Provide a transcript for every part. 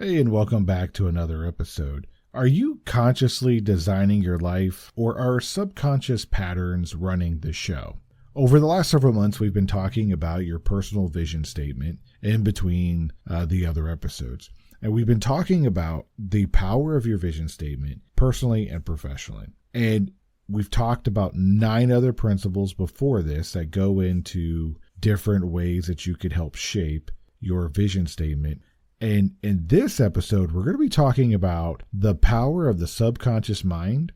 Hey, and welcome back to another episode. Are you consciously designing your life, or are subconscious patterns running the show? Over the last several months, we've been talking about your personal vision statement in between the other episodes. And we've been talking about the power of your vision statement, personally and professionally. And we've talked about 9 other principles before this that go into different ways that you could help shape your vision statement. And in this episode, we're going to be talking about the power of the subconscious mind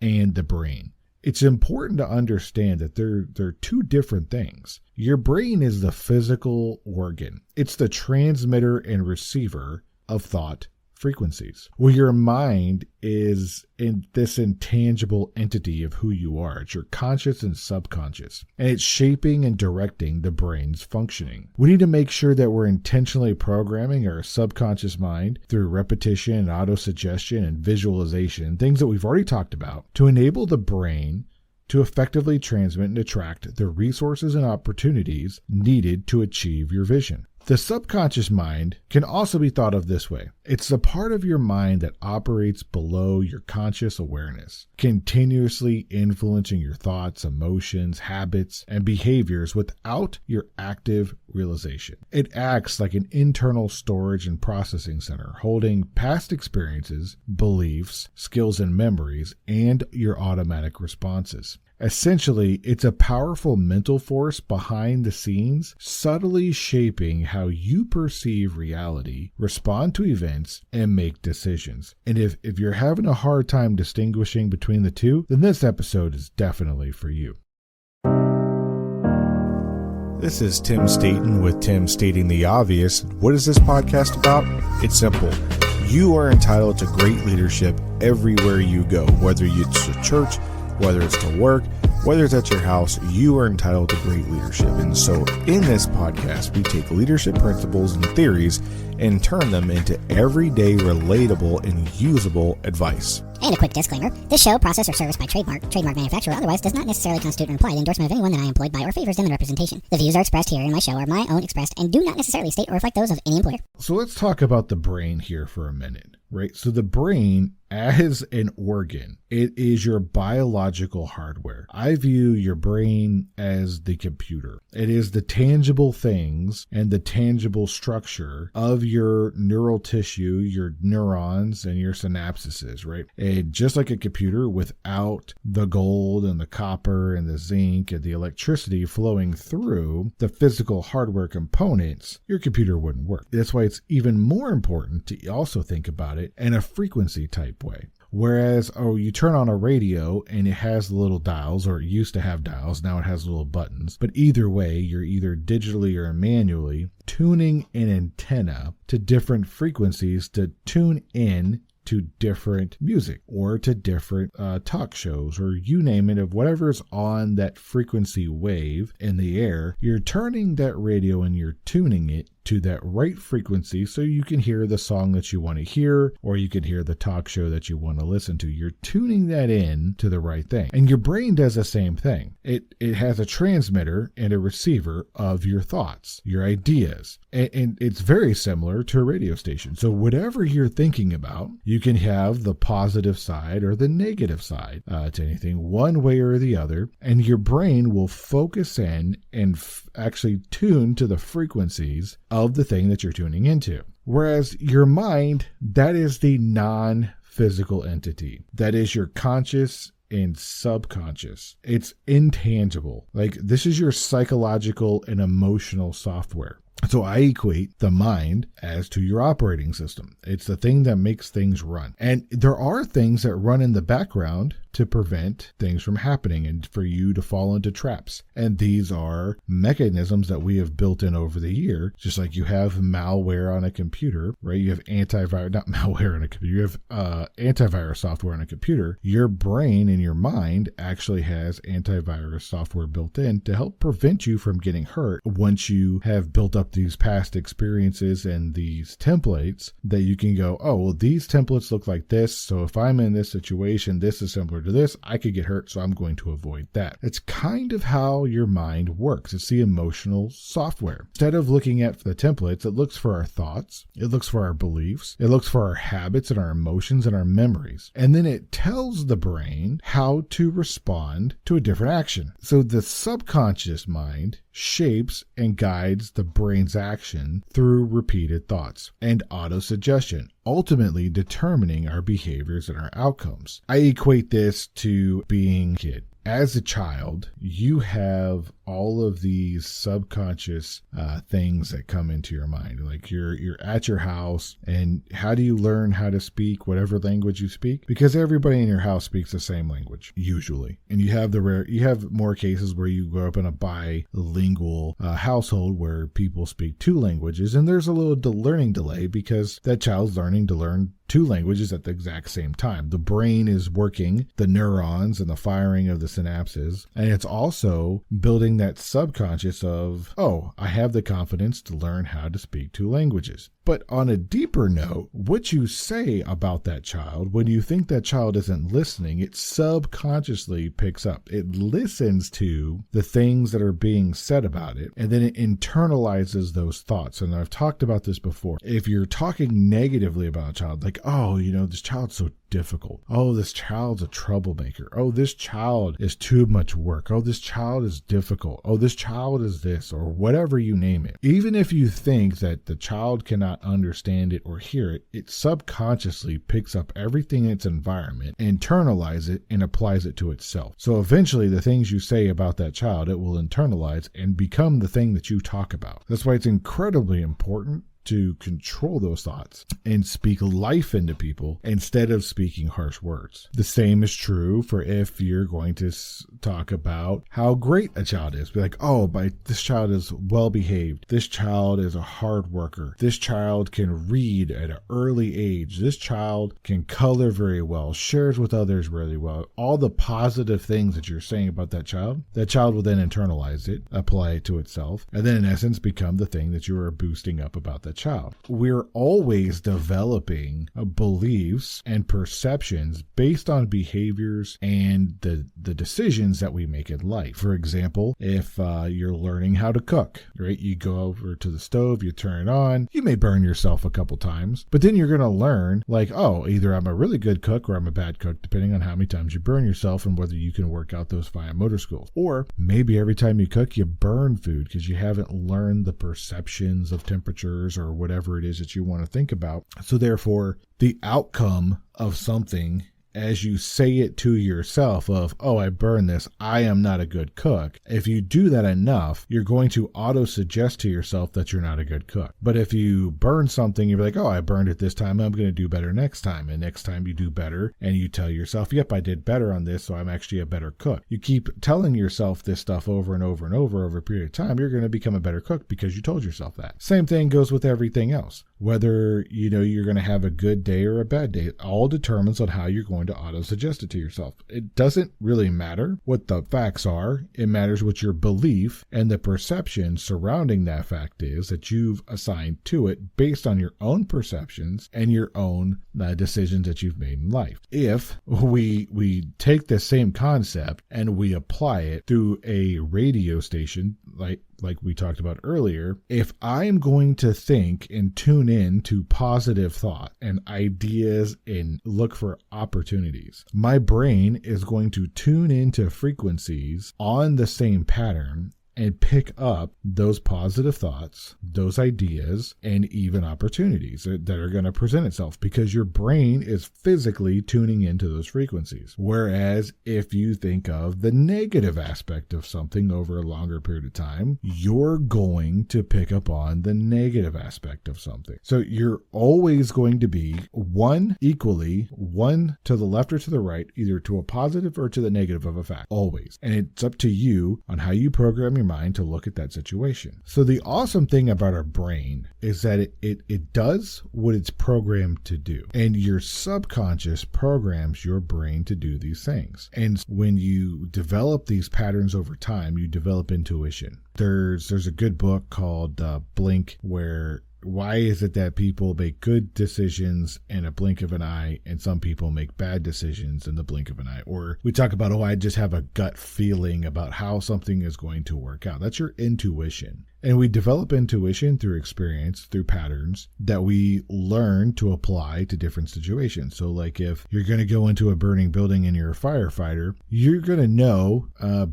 and the brain. It's important to understand that they're two different things. Your brain is the physical organ. It's the transmitter and receiver of thought frequencies. Well, your mind is in this intangible entity of who you are. It's your conscious and subconscious, and it's shaping and directing the brain's functioning. We need to make sure that we're intentionally programming our subconscious mind through repetition and auto-suggestion and visualization, things that we've already talked about, to enable the brain to effectively transmit and attract the resources and opportunities needed to achieve your vision. The subconscious mind can also be thought of this way. It's the part of your mind that operates below your conscious awareness, continuously influencing your thoughts, emotions, habits, and behaviors without your active realization. It acts like an internal storage and processing center, holding past experiences, beliefs, skills, and memories, and your automatic responses. Essentially, it's a powerful mental force behind the scenes, subtly shaping how you perceive reality, respond to events, and make decisions. And if you're having a hard time distinguishing between the two, then this episode is definitely for you. This is Tim Staten with Tim Stating the Obvious. What is this podcast about? It's simple. You are entitled to great leadership everywhere you go, whether it's to church, whether it's to work, whether it's at your house, you are entitled to great leadership. And so in this podcast, we take leadership principles and theories and turn them into everyday, relatable, and usable advice. And a quick disclaimer, this show, process, or service by trademark manufacturer, otherwise does not necessarily constitute or imply the endorsement of anyone that I am employed by or favors them in representation. The views are expressed here in my show are my own expressed and do not necessarily state or reflect those of any employer. So let's talk about the brain here for a minute, right? So the brain as an organ, it is your biological hardware. I view your brain as the computer. It is the tangible things and the tangible structure of your neural tissue, your neurons, and your synapses, right? And just like a computer, without the gold and the copper and the zinc and the electricity flowing through the physical hardware components, your computer wouldn't work. That's why it's even more important to also think about it in a frequency type way. Whereas, you turn on a radio and it has little dials, or it used to have dials, now it has little buttons. But either way, you're either digitally or manually tuning an antenna to different frequencies to tune in to different music or to different talk shows, or you name it, of whatever's on that frequency wave in the air. You're turning that radio and you're tuning it to that right frequency so you can hear the song that you want to hear, or you can hear the talk show that you want to listen to. You're tuning that in to the right thing. And your brain does the same thing. It has a transmitter and a receiver of your thoughts, your ideas. And it's very similar to a radio station. So whatever you're thinking about, you can have the positive side or the negative side to anything, one way or the other. And your brain will focus in and actually tune to the frequencies of the thing that you're tuning into. Whereas your mind, that is the non-physical entity. That is your conscious and subconscious. It's intangible. Like, this is your psychological and emotional software. So I equate the mind as to your operating system. It's the thing that makes things run. And there are things that run in the background to prevent things from happening and for you to fall into traps. And these are mechanisms that we have built in over the year. Just like you have malware on a computer, right? You have not malware on a computer. You have antivirus software on a computer. Your brain and your mind actually has antivirus software built in to help prevent you from getting hurt once you have built up out these past experiences and these templates that you can go, oh, well, these templates look like this. So if I'm in this situation, this is similar to this, I could get hurt. So I'm going to avoid that. It's kind of how your mind works. It's the emotional software. Instead of looking at the templates, it looks for our thoughts. It looks for our beliefs. It looks for our habits and our emotions and our memories. And then it tells the brain how to respond to a different action. So the subconscious mind shapes and guides the brain's action through repeated thoughts and autosuggestion, ultimately determining our behaviors and our outcomes. I equate this to being a kid. As a child, you have all of these subconscious things that come into your mind. Like you're at your house, and how do you learn how to speak whatever language you speak? Because everybody in your house speaks the same language, usually. And you have more cases where you grow up in a bilingual household where people speak two languages, and there's a little learning delay because that child's learning to learn two languages at the exact same time. The brain is working the neurons and the firing of the synapses, and it's also building that subconscious of, oh, I have the confidence to learn how to speak two languages. But on a deeper note, what you say about that child, when you think that child isn't listening, it subconsciously picks up. It listens to the things that are being said about it, and then it internalizes those thoughts. And I've talked about this before. If you're talking negatively about a child, like, oh, this child's so difficult. Oh, this child's a troublemaker. Oh, this child is too much work. Oh, this child is difficult. Oh, this child is this, or whatever you name it. Even if you think that the child cannot understand it or hear it, it subconsciously picks up everything in its environment, internalizes it, and applies it to itself. So eventually the things you say about that child, it will internalize and become the thing that you talk about. That's why it's incredibly important to control those thoughts and speak life into people instead of speaking harsh words. The same is true for if you're going to talk about how great a child is. Be like, oh, this child is well behaved. This child is a hard worker. This child can read at an early age. This child can color very well, shares with others really well. All the positive things that you're saying about that child will then internalize it, apply it to itself, and then in essence become the thing that you are boosting up about that child. We're always developing beliefs and perceptions based on behaviors and the decisions that we make in life. For example, if you're learning how to cook, right? You go over to the stove, you turn it on, you may burn yourself a couple times, but then you're going to learn like, oh, either I'm a really good cook or I'm a bad cook, depending on how many times you burn yourself and whether you can work out those fine motor skills. Or maybe every time you cook, you burn food because you haven't learned the perceptions of temperatures or whatever it is that you want to think about. So therefore, the outcome of something as you say it to yourself of, oh, I burned this, I am not a good cook. If you do that enough, you're going to auto-suggest to yourself that you're not a good cook. But if you burn something, you're like, oh, I burned it this time, I'm going to do better next time. And next time you do better, and you tell yourself, yep, I did better on this, so I'm actually a better cook. You keep telling yourself this stuff over and over and over a period of time, you're going to become a better cook because you told yourself that. Same thing goes with everything else. Whether, you're going to have a good day or a bad day, it all determines on how you're going to auto-suggest it to yourself. It doesn't really matter what the facts are. It matters what your belief and the perception surrounding that fact is that you've assigned to it based on your own perceptions and your own decisions that you've made in life. If we take the same concept and we apply it through a radio station, like we talked about earlier, if I'm going to think and tune in to positive thought and ideas and look for opportunities, my brain is going to tune into frequencies on the same pattern and pick up those positive thoughts, those ideas, and even opportunities that are going to present itself because your brain is physically tuning into those frequencies. Whereas if you think of the negative aspect of something over a longer period of time, you're going to pick up on the negative aspect of something. So you're always going to be one to the left or to the right, either to a positive or to the negative of a fact, always. And it's up to you on how you program your mind to look at that situation. So the awesome thing about our brain is that it does what it's programmed to do. And your subconscious programs your brain to do these things. And when you develop these patterns over time, you develop intuition. There's a good book called Blink, why is it that people make good decisions in a blink of an eye and some people make bad decisions in the blink of an eye? Or we talk about, I just have a gut feeling about how something is going to work out. That's your intuition. And we develop intuition through experience, through patterns that we learn to apply to different situations. So like if you're going to go into a burning building and you're a firefighter, you're going to know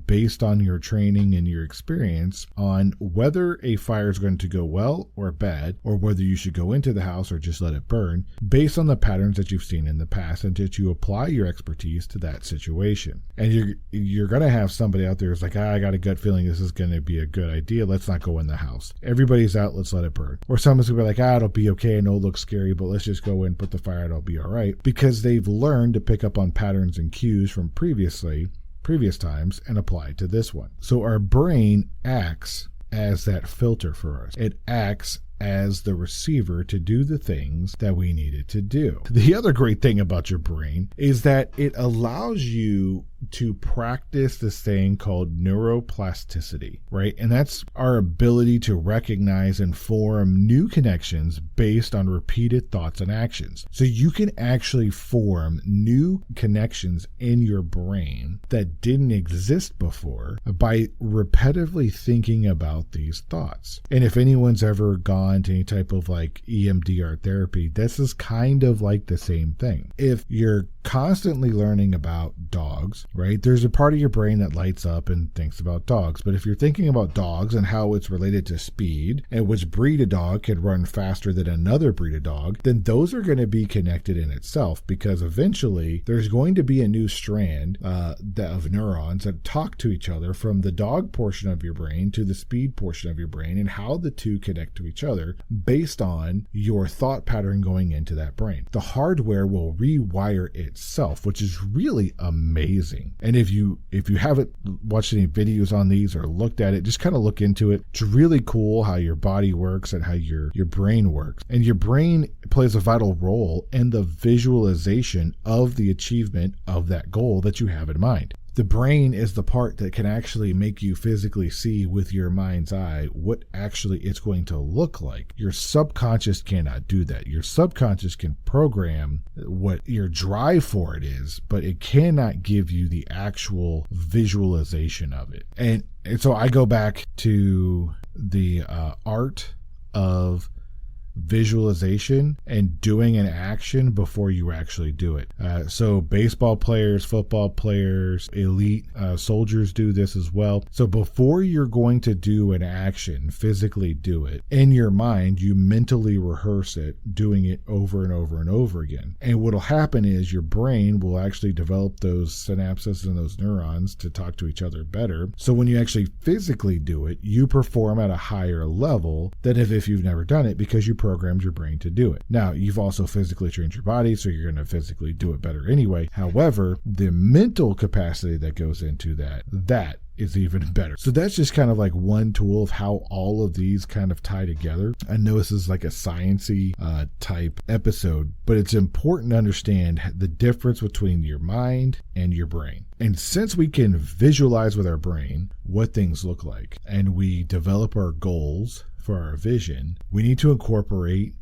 based on your training and your experience on whether a fire is going to go well or bad, or whether you should go into the house or just let it burn, based on the patterns that you've seen in the past, and that you apply your expertise to that situation. And you're going to have somebody out there who's like, I got a gut feeling this is going to be a good idea. Let's not go in the house. Everybody's out. Let's let it burn. Or someone's going to be like, it'll be okay. I know it looks scary, but let's just go in, put the fire out. It'll be all right. Because they've learned to pick up on patterns and cues from previous times and apply it to this one. So our brain acts as that filter for us. It acts as the receiver to do the things that we need it to do. The other great thing about your brain is that it allows you to practice this thing called neuroplasticity, right? And that's our ability to recognize and form new connections based on repeated thoughts and actions. So you can actually form new connections in your brain that didn't exist before by repetitively thinking about these thoughts. And if anyone's ever gone to any type of like EMDR therapy, this is kind of like the same thing. If you're constantly learning about dogs, right, there's a part of your brain that lights up and thinks about dogs. But if you're thinking about dogs and how it's related to speed and which breed of dog can run faster than another breed of dog, then those are going to be connected in itself, because eventually there's going to be a new strand of neurons that talk to each other from the dog portion of your brain to the speed portion of your brain, and how the two connect to each other based on your thought pattern going into that brain. The hardware will rewire itself, which is really amazing. And if you haven't watched any videos on these or looked at it, just kind of look into it. It's really cool how your body works and how your brain works. And your brain plays a vital role in the visualization of the achievement of that goal that you have in mind. The brain is the part that can actually make you physically see with your mind's eye what actually it's going to look like. Your subconscious cannot do that. Your subconscious can program what your drive for it is, but it cannot give you the actual visualization of it. And so I go back to the art of visualization and doing an action before you actually do it. So baseball players, football players, elite soldiers do this as well. So before you're going to do an action, physically do it, in your mind, you mentally rehearse it, doing it over and over and over again. And what'll happen is your brain will actually develop those synapses and those neurons to talk to each other better. So when you actually physically do it, you perform at a higher level than if you've never done it, because you programmed your brain to do it. Now, you've also physically trained your body, so you're going to physically do it better anyway. However, the mental capacity that goes into that is even better. So that's just kind of like one tool of how all of these kind of tie together. I know this is like a sciencey type episode, but it's important to understand the difference between your mind and your brain. And since we can visualize with our brain what things look like, and we develop our goals for our vision, we need to incorporate,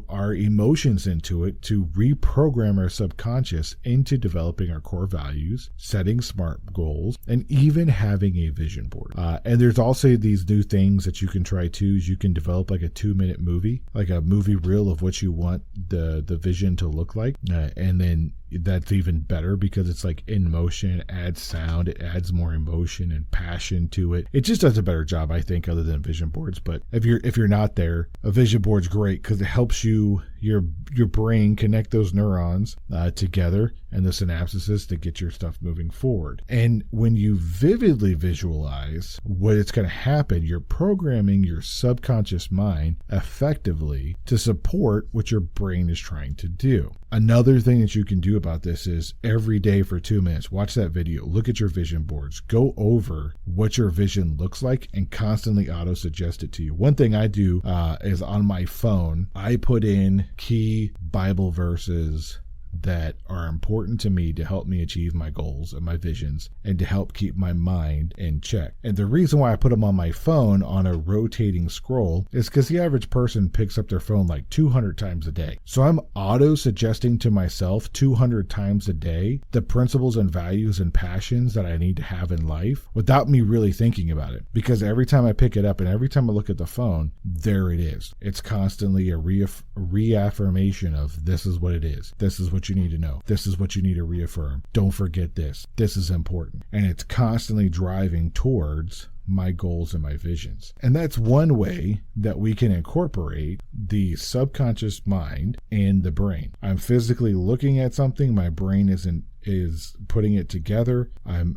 our emotions into it to reprogram our subconscious into developing our core values, setting smart goals, and even having a vision board. And there's also these new things that you can try too. Is you can develop like a 2-minute movie, like a movie reel of what you want the vision to look like, and then that's even better because it's like in motion. It adds sound, it adds more emotion and passion to it. It just does a better job, I think, other than vision boards. But if you're not there, a vision board's great because it helps you your brain connect those neurons together and the synapses to get your stuff moving forward. And when you vividly visualize what it's going to happen, you're programming your subconscious mind effectively to support what your brain is trying to do. Another thing that you can do about this is every day for 2 minutes, watch that video, look at your vision boards, go over what your vision looks like and constantly auto-suggest it to you. One thing I do is on my phone, I put in key Bible verses that are important to me to help me achieve my goals and my visions and to help keep my mind in check. And the reason why I put them on my phone on a rotating scroll is because the average person picks up their phone like 200 times a day. So I'm auto-suggesting to myself 200 times a day the principles and values and passions that I need to have in life without me really thinking about it. Because every time I pick it up and every time I look at the phone, there it is. It's constantly a reaffirmation of this is what it is. This is what you need to know. This is what you need to reaffirm. Don't forget this. This is important. And it's constantly driving towards my goals and my visions. And that's one way that we can incorporate the subconscious mind in the brain. I'm physically looking at something, my brain is putting it together, I'm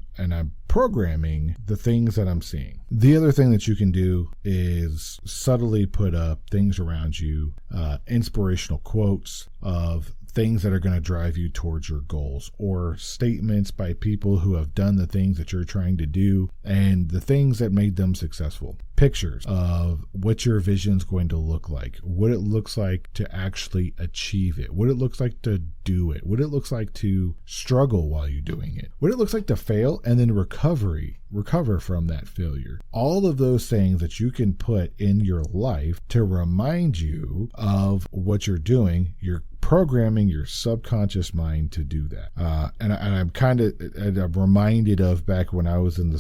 programming the things that I'm seeing. The other thing that you can do is subtly put up things around you, inspirational quotes of things that are going to drive you towards your goals, or statements by people who have done the things that you're trying to do and the things that made them successful. Pictures of what your vision's going to look like, what it looks like to actually achieve it, what it looks like to do it, what it looks like to struggle while you're doing it, what it looks like to fail and then recover from that failure. All of those things that you can put in your life to remind you of what you're doing, you're programming your subconscious mind to do that. And I'm reminded of back when I was in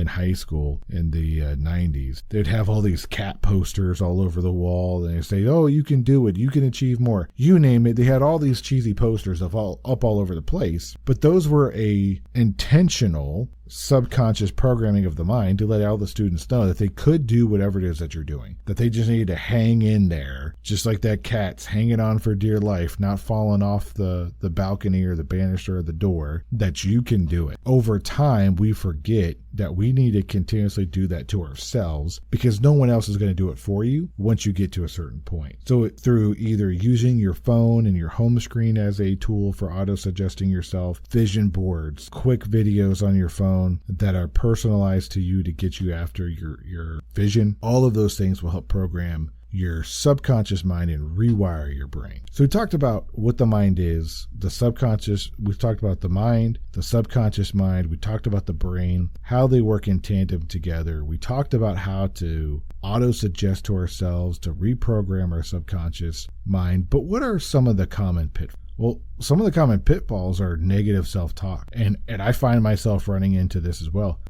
high school in the 90s. They'd have all these cat posters all over the wall and they say, oh, you can do it, you can achieve more, you name it. They had all these cheesy posters up all over the place, but those were a intentional subconscious programming of the mind to let all the students know that they could do whatever it is that you're doing, that they just needed to hang in there, just like that cat's hanging on for dear life, not falling off the balcony or the banister or the door, that you can do it. Over time, we forget that we need to continuously do that to ourselves because no one else is going to do it for you once you get to a certain point. So through either using your phone and your home screen as a tool for auto-suggesting yourself, vision boards, quick videos on your phone that are personalized to you to get you after your vision, all of those things will help program your subconscious mind and rewire your brain. So we talked about what the mind is, the subconscious, we've talked about the mind, the subconscious mind, we talked about the brain, how they work in tandem together. We talked about how to auto-suggest to ourselves, to reprogram our subconscious mind. But what are some of the common pitfalls? Well, some of the common pitfalls are negative self-talk. And I find myself running into this as well.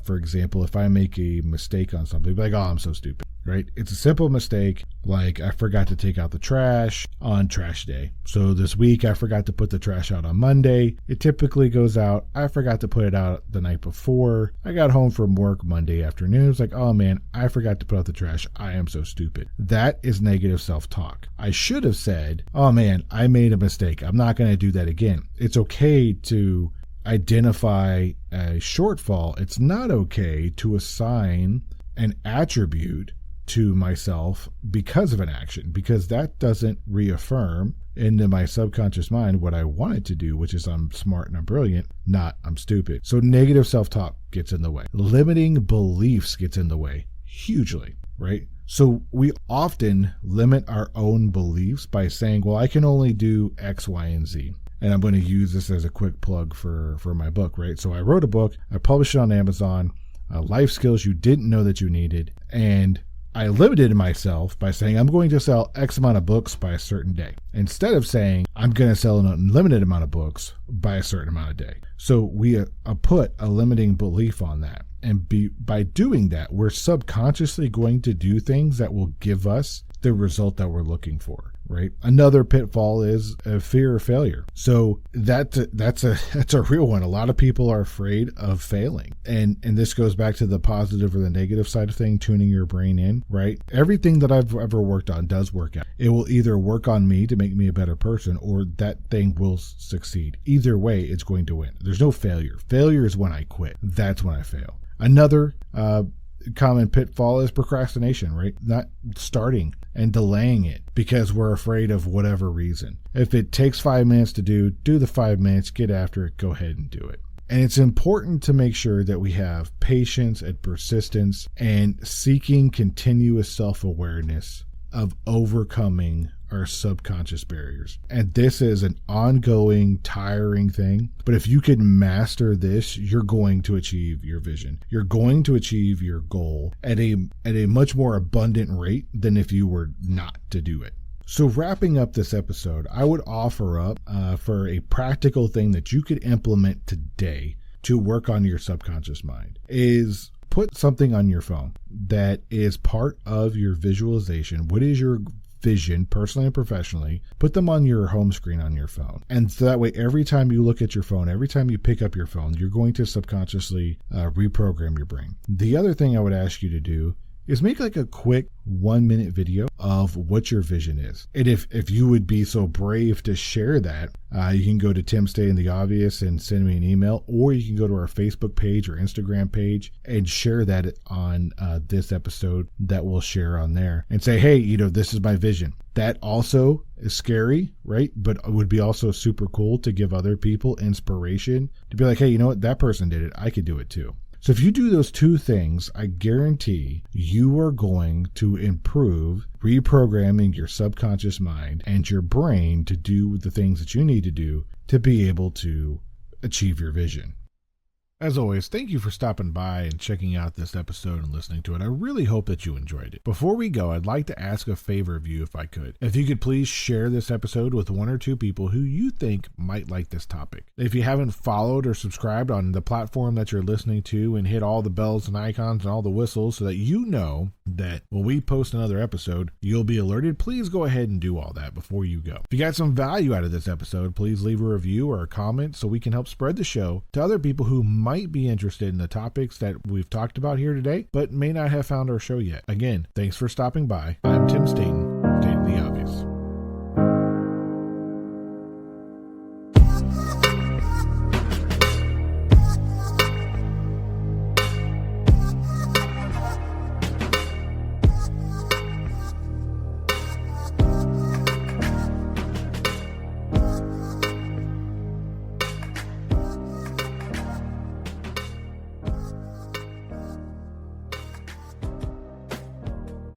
For example, if I make a mistake on something, like, oh, I'm so stupid, right? It's a simple mistake, like I forgot to take out the trash on trash day. So this week I forgot to put the trash out on Monday. It typically goes out. I forgot to put it out the night before. I got home from work Monday afternoon. It's like, oh man, I forgot to put out the trash. I am so stupid. That is negative self-talk. I should have said, oh man, I made a mistake. I'm not going to do that again. It's okay to identify a shortfall. It's not okay to assign an attribute to myself because of an action, because that doesn't reaffirm into my subconscious mind what I wanted to do, which is I'm smart and I'm brilliant, not I'm stupid. So negative self-talk gets in the way. Limiting beliefs gets in the way hugely, right? So we often limit our own beliefs by saying, well, I can only do X, Y, and Z. And I'm going to use this as a quick plug for my book, right? So I wrote a book, I published it on Amazon, Life Skills You Didn't Know That You Needed, and I limited myself by saying I'm going to sell X amount of books by a certain day, instead of saying I'm going to sell an unlimited amount of books by a certain amount of day. So we put a limiting belief on that. And by doing that, we're subconsciously going to do things that will give us the result that we're looking for. right? Another pitfall is a fear of failure. So that's a real one. A lot of people are afraid of failing. And this goes back to the positive or the negative side of thing, tuning your brain in, right? Everything that I've ever worked on does work out. It will either work on me to make me a better person, or that thing will succeed. Either way, it's going to win. There's no failure. Failure is when I quit. That's when I fail. Another common pitfall is procrastination, right? Not starting and delaying it because we're afraid of whatever reason. If it takes 5 minutes to do the 5 minutes, get after it, go ahead and do it. And it's important to make sure that we have patience and persistence and seeking continuous self-awareness of overcoming our subconscious barriers. And this is an ongoing, tiring thing. But if you can master this, you're going to achieve your vision. You're going to achieve your goal at a much more abundant rate than if you were not to do it. So wrapping up this episode, I would offer up for a practical thing that you could implement today to work on your subconscious mind is put something on your phone that is part of your visualization. What is your vision, personally and professionally? Put them on your home screen on your phone. And so that way, every time you look at your phone, every time you pick up your phone, you're going to subconsciously reprogram your brain. The other thing I would ask you to do is make like a quick 1-minute video of what your vision is. And if you would be so brave to share that, you can go to Tim Stating the Obvious and send me an email, or you can go to our Facebook page or Instagram page and share that on this episode that we'll share on there and say, hey, this is my vision. That also is scary, right? But it would be also super cool to give other people inspiration to be like, hey, you know what? That person did it. I could do it too. So if you do those two things, I guarantee you are going to improve reprogramming your subconscious mind and your brain to do the things that you need to do to be able to achieve your vision. As always, thank you for stopping by and checking out this episode and listening to it. I really hope that you enjoyed it. Before we go, I'd like to ask a favor of you if I could. If you could please share this episode with 1 or 2 people who you think might like this topic. If you haven't followed or subscribed on the platform that you're listening to, and hit all the bells and icons and all the whistles so that you know that when we post another episode, you'll be alerted, please go ahead and do all that before you go. If you got some value out of this episode, please leave a review or a comment so we can help spread the show to other people who might be interested in the topics that we've talked about here today, but may not have found our show yet. Again, thanks for stopping by. I'm Tim Staten.